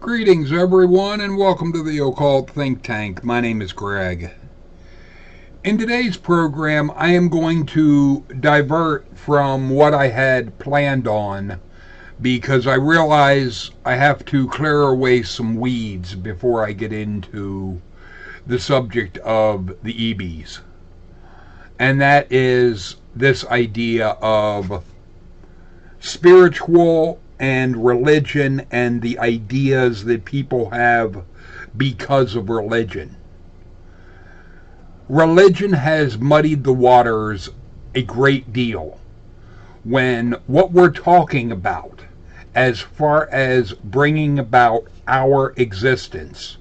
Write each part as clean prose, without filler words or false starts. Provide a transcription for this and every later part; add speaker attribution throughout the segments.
Speaker 1: Greetings, everyone, and welcome to the Occult Think Tank. My name is Greg. In today's program, I am going to divert from what I had planned on because I realize I have to clear away some weeds before I get into the subject of the EBs. And that is this idea of spiritual and religion and the ideas that people have because of religion. Religion has muddied the waters a great deal when what we're talking about as far as bringing about our existence.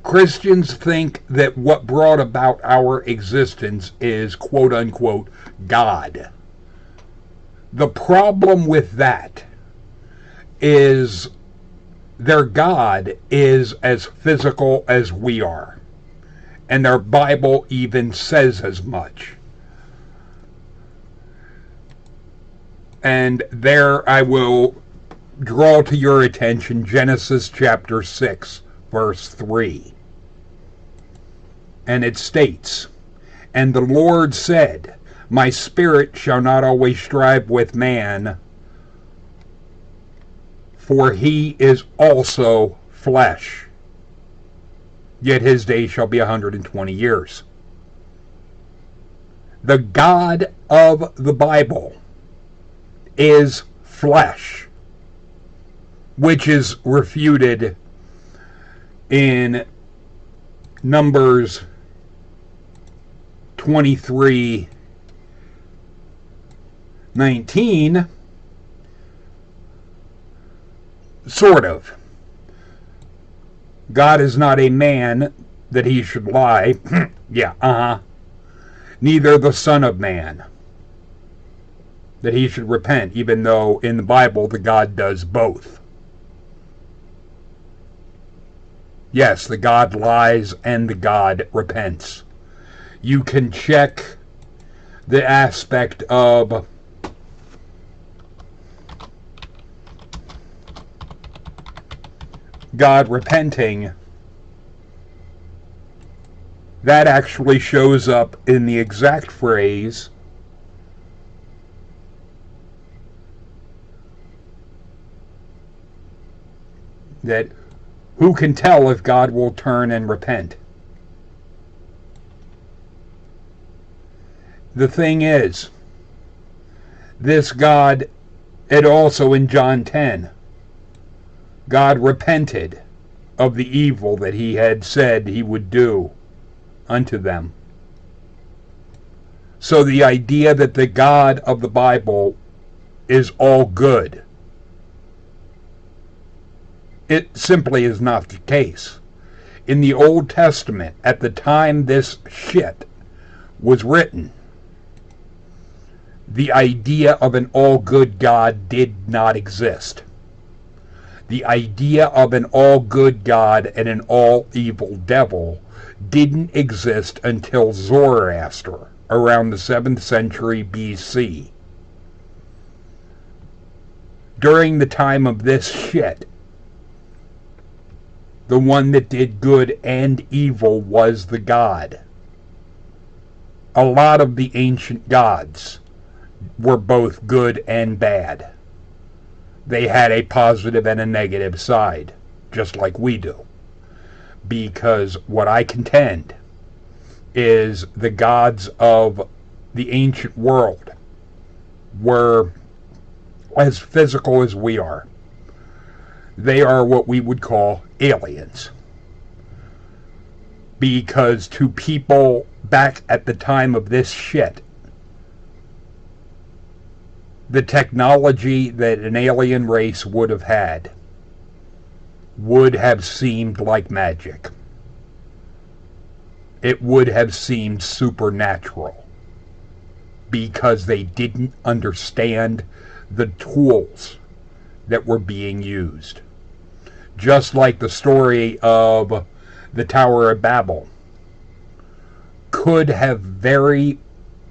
Speaker 1: Christians think that what brought about our existence is quote unquote God. The problem with that is their God is as physical as we are. And their Bible even says as much. And there I will draw to your attention Genesis chapter 6, verse 3. And it states, "And the Lord said, My spirit shall not always strive with man, for he is also flesh. Yet his days shall be 120 years. The God of the Bible is flesh, which is refuted in Numbers 23:19. Sort of. God is not a man that he should lie. Yeah, Neither the Son of Man that he should repent, even though in the Bible the God does both. Yes, the God lies and the God repents. You can check the aspect of God repenting. That actually shows up in the exact phrase that who can tell if God will turn and repent? The thing is, this God, it also in John 10, God repented of the evil that he had said he would do unto them. So the idea that the God of the Bible is all good, it simply is not the case. In the Old Testament, at the time this shit was written, the idea of an all-good God did not exist. The idea of an all-good God and an all-evil devil didn't exist until Zoroaster, around the 7th century BC. During the time of this shit, the one that did good and evil was the God. A lot of the ancient gods were both good and bad. They had a positive and a negative side, just like we do. Because what I contend is the gods of the ancient world were as physical as we are. They are what we would call aliens. Because to people back at the time of this shit, the technology that an alien race would have had would have seemed like magic. It would have seemed supernatural because they didn't understand the tools that were being used. Just like the story of the Tower of Babel could have very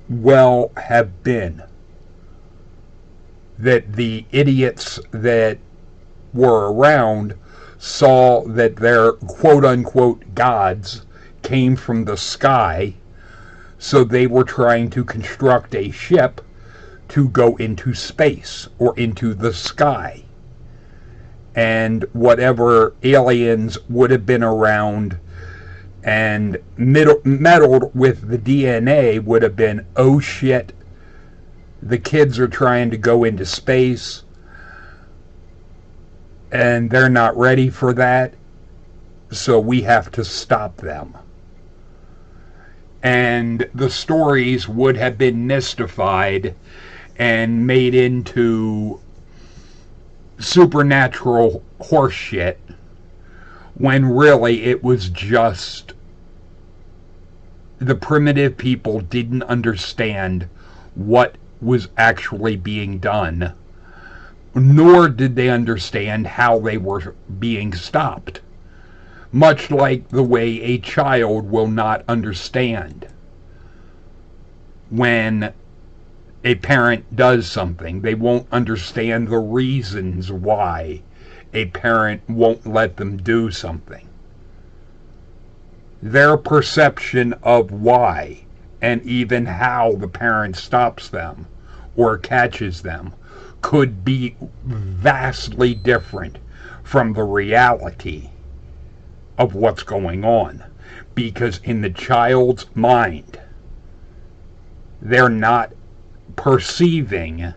Speaker 1: well have been that the idiots that were around saw that their quote-unquote gods came from the sky, so they were trying to construct a ship to go into space or into the sky. And whatever aliens would have been around and meddled with the DNA would have been, oh shit, the kids are trying to go into space and they're not ready for that, so we have to stop them. And the stories would have been mystified and made into supernatural horseshit, when really it was just the primitive people didn't understand what was actually being done, nor did they understand how they were being stopped. Much like the way a child will not understand when a parent does something. They won't understand the reasons why a parent won't let them do something. Their perception of why and even how the parent stops them or catches them could be vastly different from the reality of what's going on. Because in the child's mind, they're not perceiving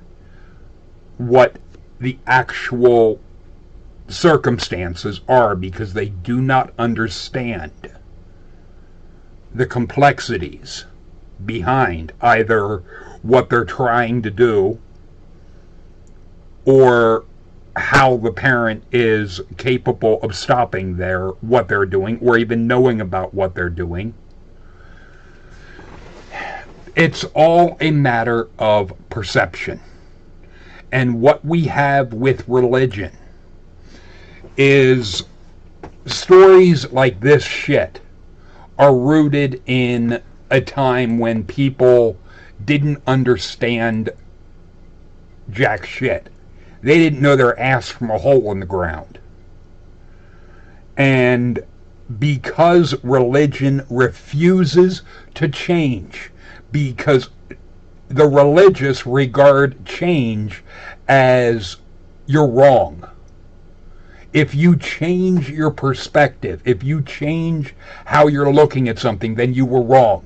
Speaker 1: what the actual circumstances are, because they do not understand the complexities behind either what they're trying to do or how the parent is capable of stopping what they're doing, or even knowing about what they're doing. It's all a matter of perception. And what we have with religion is stories like this shit are rooted in a time when people didn't understand jack shit. They didn't know their ass from a hole in the ground. And because religion refuses to change, because the religious regard change as you're wrong. If you change your perspective, if you change how you're looking at something, then you were wrong.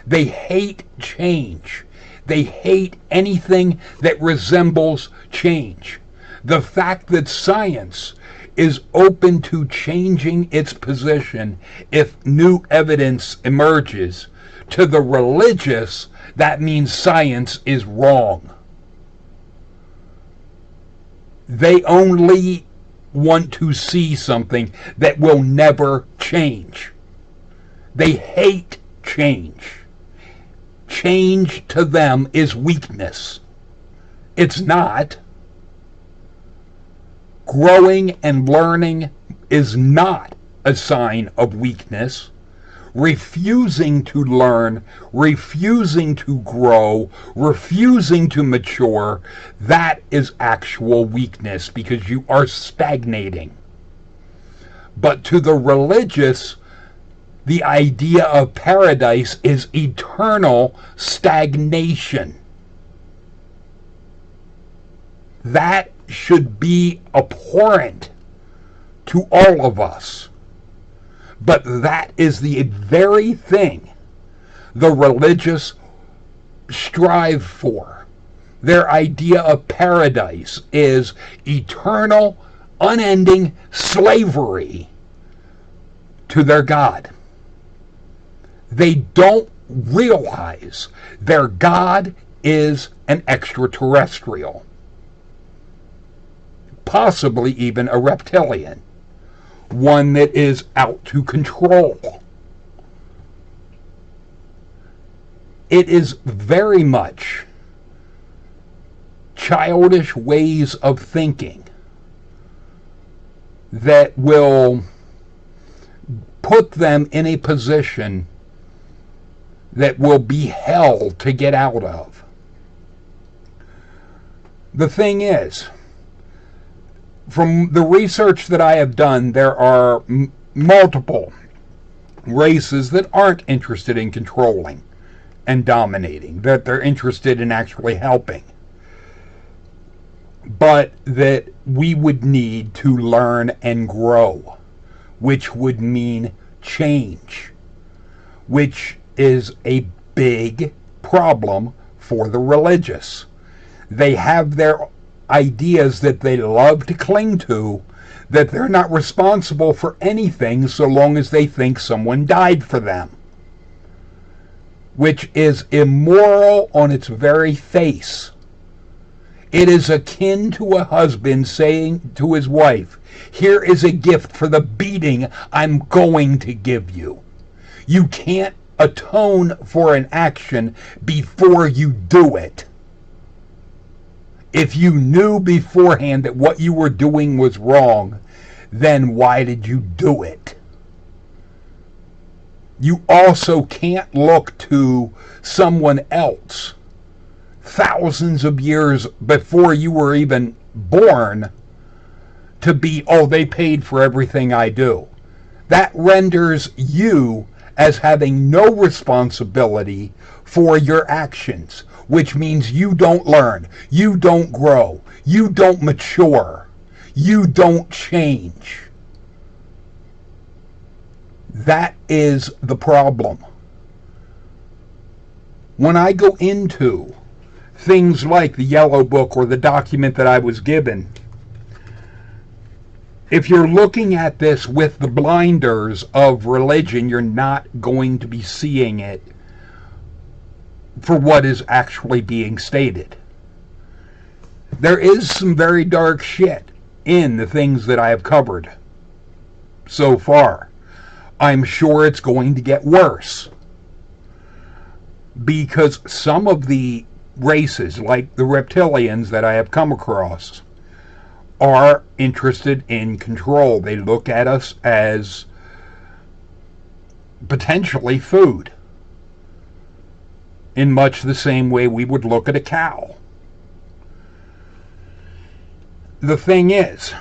Speaker 1: They hate change. They hate anything that resembles change. The fact that science is open to changing its position if new evidence emerges, to the religious, that means science is wrong. They only want to see something that will never change. They hate change. Change to them is weakness. It's not. Growing and learning is not a sign of weakness. Refusing to learn, refusing to grow, refusing to mature, that is actual weakness, because you are stagnating. But to the religious, the idea of paradise is eternal stagnation. That should be abhorrent to all of us. But that is the very thing the religious strive for. Their idea of paradise is eternal, unending slavery to their God. They don't realize their God is an extraterrestrial, possibly even a reptilian. One that is out to control. It is very much childish ways of thinking that will put them in a position that will be hell to get out of. The thing is, From the research that I have done, there are multiple races that aren't interested in controlling and dominating, that they're interested in actually helping, but that we would need to learn and grow, which would mean change, which is a big problem for the religious. They have their ideas that they love to cling to, that they're not responsible for anything so long as they think someone died for them, which is immoral on its very face. It is akin to a husband saying to his wife, "Here is a gift for the beating I'm going to give you." You can't atone for an action before you do it. If you knew beforehand that what you were doing was wrong, then why did you do it? You also can't look to someone else thousands of years before you were even born to be, "Oh, they paid for everything I do." That renders you as having no responsibility for your actions, which means you don't learn, you don't grow, you don't mature, you don't change. That is the problem. When I go into things like the Yellow Book or the document that I was given, if you're looking at this with the blinders of religion, you're not going to be seeing it for what is actually being stated. There is some very dark shit in the things that I have covered so far. I'm sure it's going to get worse, because some of the races, like the reptilians that I have come across, are interested in control. They look at us as potentially food, in much the same way we would look at a cow. The thing is,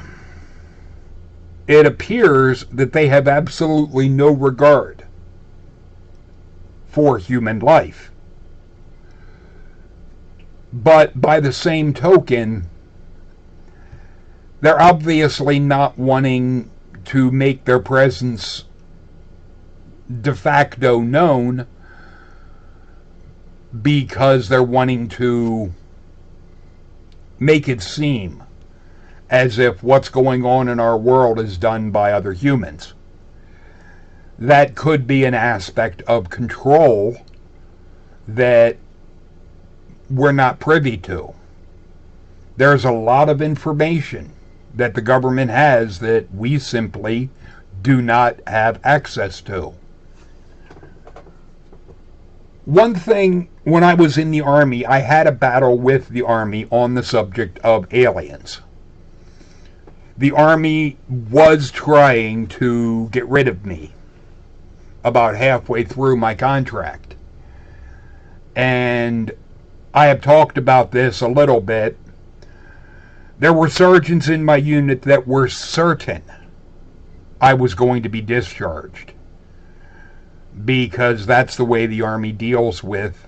Speaker 1: it appears that they have absolutely no regard for human life. But by the same token, they're obviously not wanting to make their presence de facto known, because they're wanting to make it seem as if what's going on in our world is done by other humans. That could be an aspect of control that we're not privy to. There's a lot of information that the government has that we simply do not have access to. One thing, when I was in the Army, I had a battle with the Army on the subject of aliens. The Army was trying to get rid of me about halfway through my contract. And I have talked about this a little bit. There were sergeants in my unit that were certain I was going to be discharged, because that's the way the Army deals with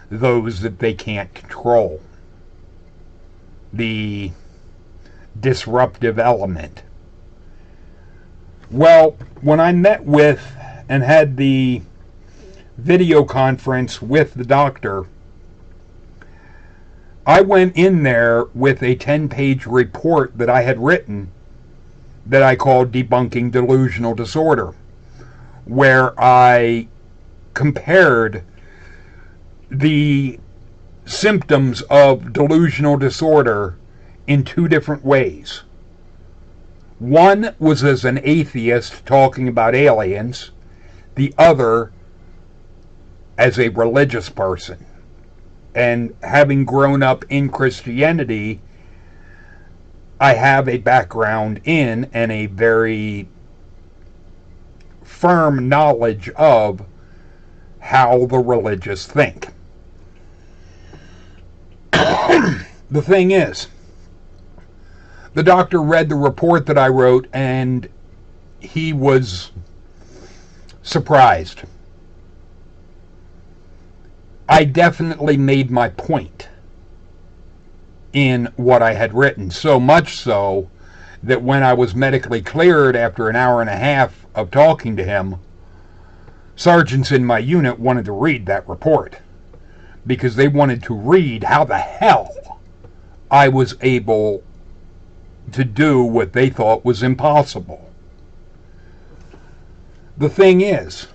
Speaker 1: those that they can't control. The disruptive element. Well, when I met with and had the video conference with the doctor, I went in there with a 10-page report that I had written that I called Debunking Delusional Disorder, where I compared the symptoms of delusional disorder in two different ways. One was as an atheist talking about aliens, the other as a religious person. And having grown up in Christianity, I have a background in and a very firm knowledge of how the religious think. The thing is, The doctor read the report that I wrote, and he was surprised. I definitely made my point in what I had written, so much so that when I was medically cleared after an hour and a half of talking to him, sergeants in my unit wanted to read that report because they wanted to read how the hell I was able to do what they thought was impossible. The thing is,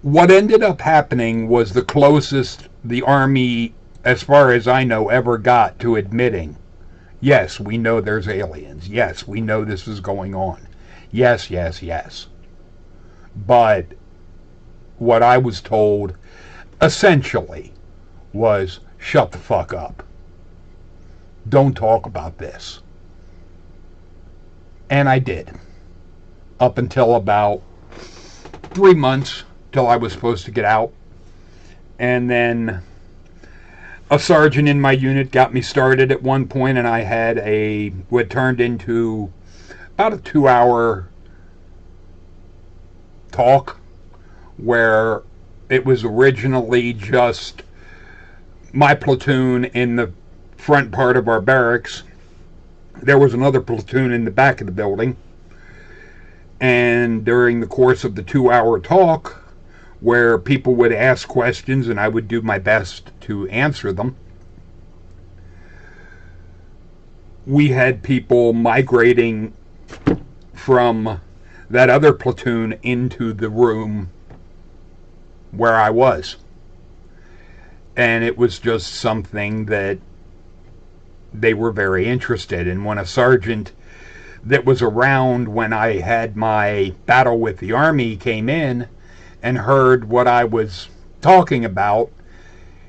Speaker 1: what ended up happening was the closest the Army, as far as I know, ever got to admitting, yes, we know there's aliens. Yes, we know this is going on. Yes, yes, yes. But what I was told, essentially, was shut the fuck up. Don't talk about this. And I did. Up until about 3 months till I was supposed to get out. And then a sergeant in my unit got me started at one point, and I had what turned into about a 2-hour talk where it was originally just my platoon in the front part of our barracks. There was another platoon in the back of the building. And during the course of the 2-hour talk, where people would ask questions and I would do my best to answer them, we had people migrating from that other platoon into the room where I was. And it was just something that they were very interested in. When a sergeant that was around when I had my battle with the Army came in and heard what I was talking about,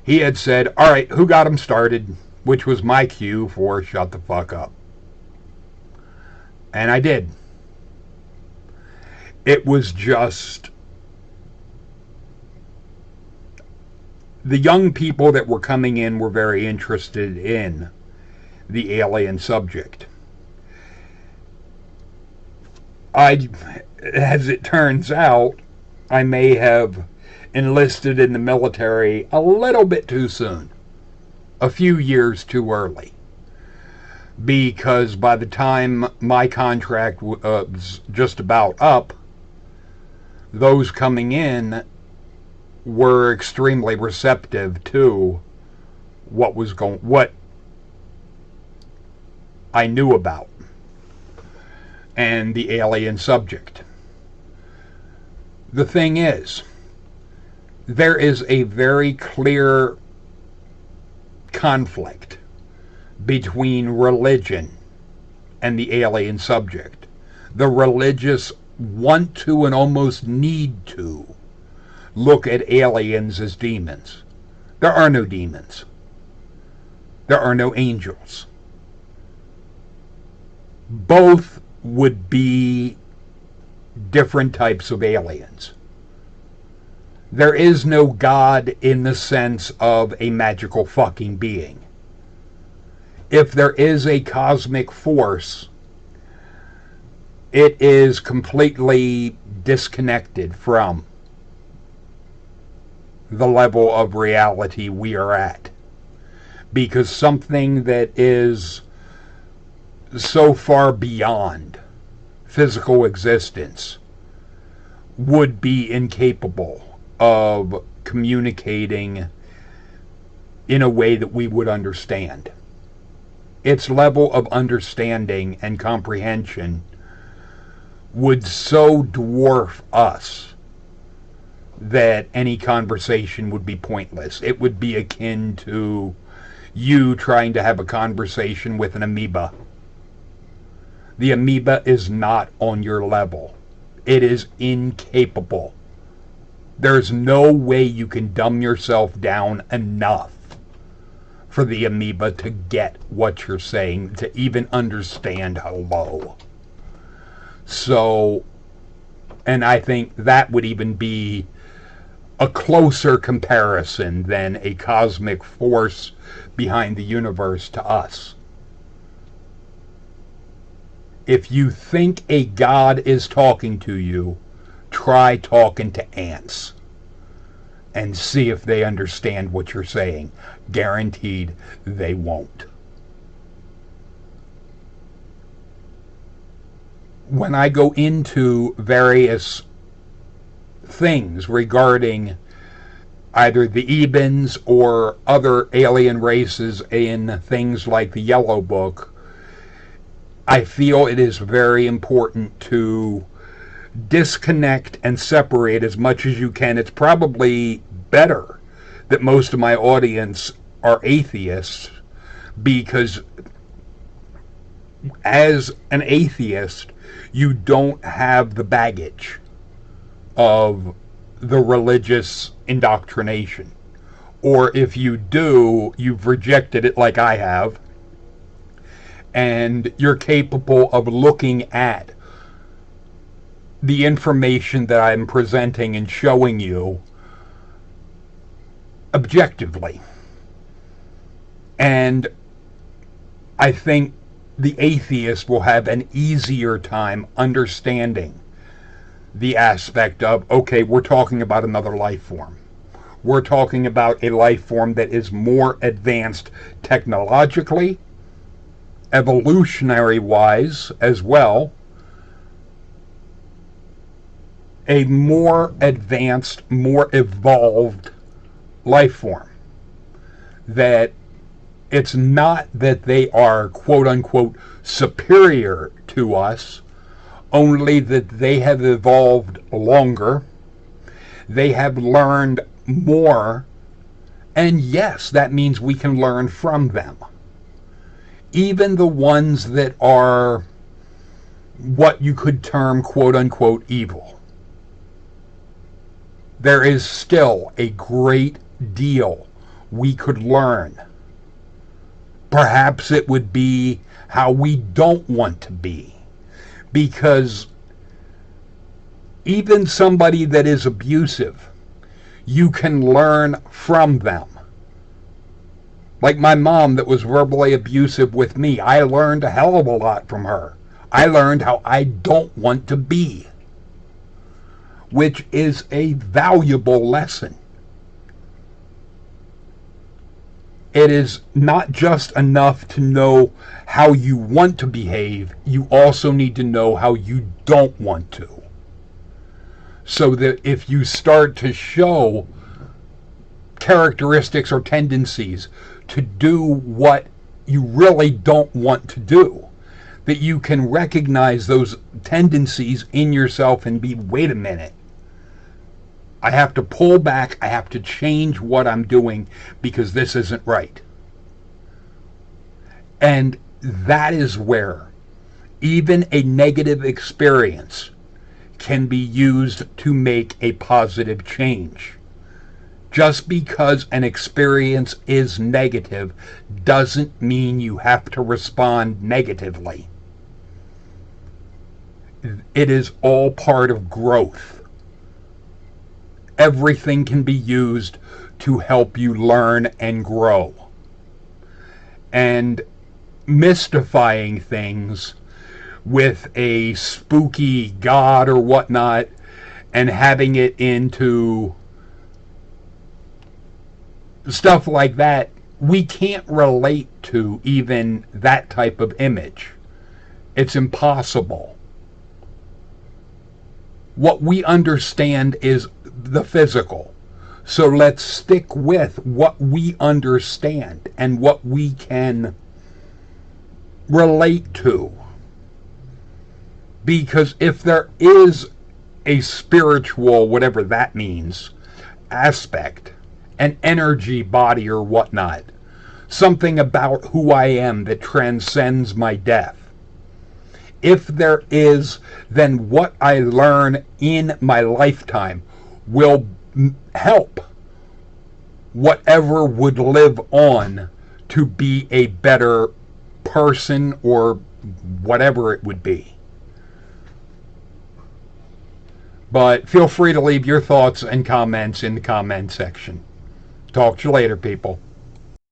Speaker 1: he had said, all right, who got him started? Which was my cue for shut the fuck up. And I did. It was just the young people that were coming in were very interested in the alien subject. As it turns out, I may have enlisted in the military a little bit too soon, a few years too early, because by the time my contract was just about up, those coming in were extremely receptive to what I knew about and the alien subject. The thing is, there is a very clear conflict between religion and the alien subject. The religious want to and almost need to look at aliens as demons. There are no demons. There are no angels. Both would be different types of aliens. There is no God in the sense of a magical fucking being. If there is a cosmic force, it is completely disconnected from the level of reality we are at. Because something that is so far beyond physical existence would be incapable of communicating in a way that we would understand. Its level of understanding and comprehension would so dwarf us that any conversation would be pointless. It would be akin to you trying to have a conversation with an amoeba. The amoeba is not on your level. It is incapable. There's no way you can dumb yourself down enough for the amoeba to get what you're saying, to even understand hello. So, and I think that would even be a closer comparison than a cosmic force behind the universe to us. If you think a god is talking to you, try talking to ants and see if they understand what you're saying. Guaranteed they won't. When I go into various things regarding either the Ebens or other alien races in things like the Yellow Book, I feel it is very important to disconnect and separate as much as you can. It's probably better that most of my audience are atheists, because as an atheist, you don't have the baggage of the religious indoctrination. Or if you do, you've rejected it like I have, and you're capable of looking at the information that I'm presenting and showing you objectively. And I think the atheist will have an easier time understanding the aspect of, okay, we're talking about another life form. We're talking about a life form that is more advanced technologically, evolutionary-wise as well, a more advanced, more evolved life form. That it's not that they are quote-unquote superior to us, only that they have evolved longer, they have learned more, and yes, that means we can learn from them. Even the ones that are what you could term quote-unquote evil. There is still a great deal we could learn. Perhaps it would be how we don't want to be. Because even somebody that is abusive, you can learn from them. Like my mom that was verbally abusive with me, I learned a hell of a lot from her. I learned how I don't want to be, which is a valuable lesson. It is not just enough to know how you want to behave, you also need to know how you don't want to. So that if you start to show characteristics or tendencies to do what you really don't want to do, that you can recognize those tendencies in yourself and be, wait a minute, I have to pull back, I have to change what I'm doing because this isn't right. And that is where even a negative experience can be used to make a positive change. Just because an experience is negative doesn't mean you have to respond negatively. It is all part of growth. Everything can be used to help you learn and grow. And mystifying things with a spooky god or whatnot and having it into stuff like that, we can't relate to even that type of image. It's impossible. What we understand is the physical. So let's stick with what we understand and what we can relate to. Because if there is a spiritual, whatever that means, aspect, an energy body or whatnot, something about who I am that transcends my death, if there is, then what I learn in my lifetime will help whatever would live on to be a better person or whatever it would be. But feel free to leave your thoughts and comments in the comment section. Talk to you later, people.